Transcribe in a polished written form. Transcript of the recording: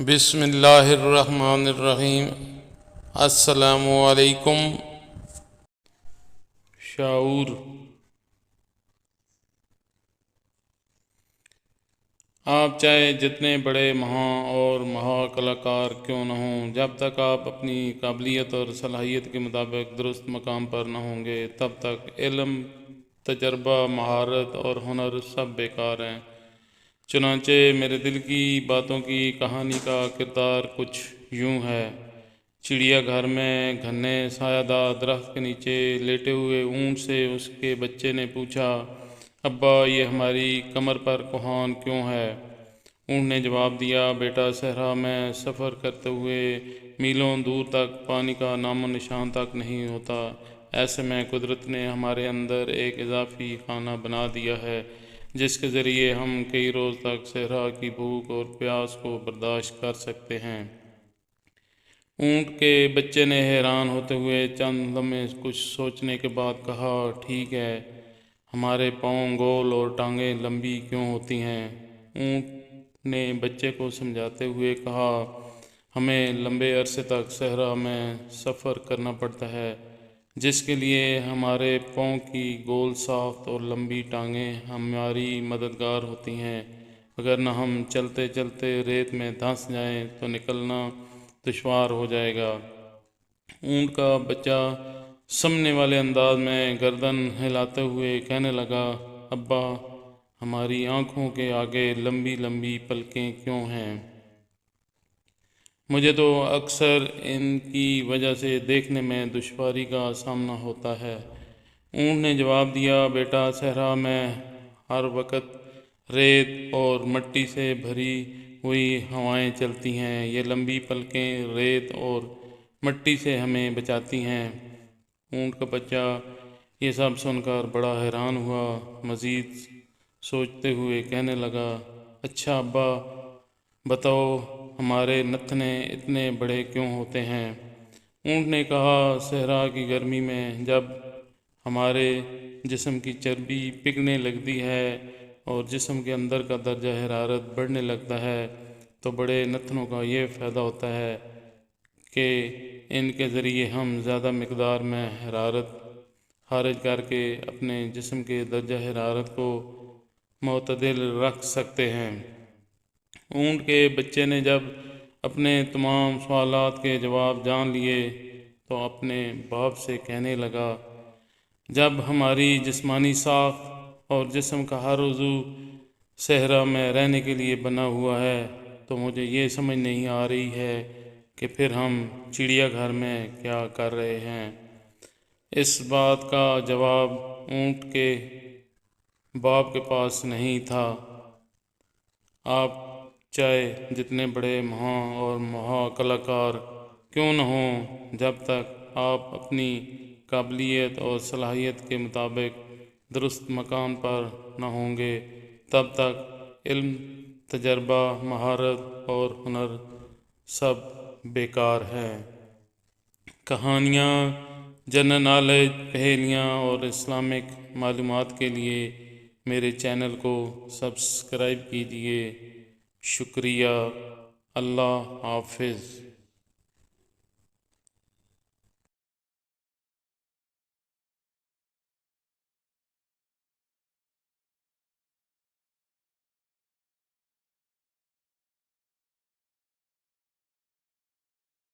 بسم اللہ الرحمن الرحیم۔ السلام علیکم۔ شعور۔ آپ چاہے جتنے بڑے مہاں اور مہا کلاکار کیوں نہ ہوں، جب تک آپ اپنی قابلیت اور صلاحیت کے مطابق درست مقام پر نہ ہوں گے، تب تک علم، تجربہ، مہارت اور ہنر سب بیکار ہیں۔ چنانچہ میرے دل کی باتوں کی کہانی کا کردار کچھ یوں ہے۔ چڑیا گھر میں گھنے سایہ دار درخت کے نیچے لیٹے ہوئے اونٹ سے اس کے بچے نے پوچھا، ابا یہ ہماری کمر پر کوہان کیوں ہے؟ اونٹ نے جواب دیا، بیٹا صحرا میں سفر کرتے ہوئے میلوں دور تک پانی کا نام و نشان تک نہیں ہوتا۔ ایسے میں قدرت نے ہمارے اندر ایک اضافی خانہ بنا دیا ہے جس کے ذریعے ہم کئی روز تک صحرا کی بھوک اور پیاس کو برداشت کر سکتے ہیں۔ اونٹ کے بچے نے حیران ہوتے ہوئے چند لمحے کچھ سوچنے کے بعد کہا، ٹھیک ہے، ہمارے پاؤں گول اور ٹانگیں لمبی کیوں ہوتی ہیں؟ اونٹ نے بچے کو سمجھاتے ہوئے کہا، ہمیں لمبے عرصے تک صحرا میں سفر کرنا پڑتا ہے، جس کے لیے ہمارے پاؤں کی گول ساخت اور لمبی ٹانگیں ہماری مددگار ہوتی ہیں۔ اگر نہ ہم چلتے چلتے ریت میں دھنس جائیں تو نکلنا دشوار ہو جائے گا۔ اونٹ کا بچہ سمجھنے والے انداز میں گردن ہلاتے ہوئے کہنے لگا، ابا ہماری آنکھوں کے آگے لمبی لمبی پلکیں کیوں ہیں؟ مجھے تو اکثر ان کی وجہ سے دیکھنے میں دشواری کا سامنا ہوتا ہے۔ اونٹ نے جواب دیا، بیٹا صحرا میں ہر وقت ریت اور مٹی سے بھری ہوئی ہوائیں چلتی ہیں، یہ لمبی پلکیں ریت اور مٹی سے ہمیں بچاتی ہیں۔ اونٹ کا بچہ یہ سب سن کر بڑا حیران ہوا، مزید سوچتے ہوئے کہنے لگا، اچھا ابا بتاؤ ہمارے نتنے اتنے بڑے کیوں ہوتے ہیں؟ اونٹ نے کہا، صحرا کی گرمی میں جب ہمارے جسم کی چربی پگھلنے لگتی ہے اور جسم کے اندر کا درجہ حرارت بڑھنے لگتا ہے تو بڑے نتنوں کا یہ فائدہ ہوتا ہے کہ ان کے ذریعے ہم زیادہ مقدار میں حرارت خارج کر کے اپنے جسم کے درجہ حرارت کو معتدل رکھ سکتے ہیں۔ اونٹ کے بچے نے جب اپنے تمام سوالات کے جواب جان لیے تو اپنے باپ سے کہنے لگا، جب ہماری جسمانی ساخت اور جسم کا ہر عضو صحرا میں رہنے کے لیے بنا ہوا ہے تو مجھے یہ سمجھ نہیں آ رہی ہے کہ پھر ہم چڑیا گھر میں کیا کر رہے ہیں؟ اس بات کا جواب اونٹ کے باپ کے پاس نہیں تھا۔ آپ چاہے جتنے بڑے مہاں اور مہا کلاکار کیوں نہ ہوں، جب تک آپ اپنی قابلیت اور صلاحیت کے مطابق درست مقام پر نہ ہوں گے، تب تک علم، تجربہ، مہارت اور ہنر سب بیکار ہیں۔ کہانیاں، جنرل نالج، پہیلیاں اور اسلامک معلومات کے لیے میرے چینل کو سبسکرائب کیجیے۔ شکریہ۔ اللہ حافظ۔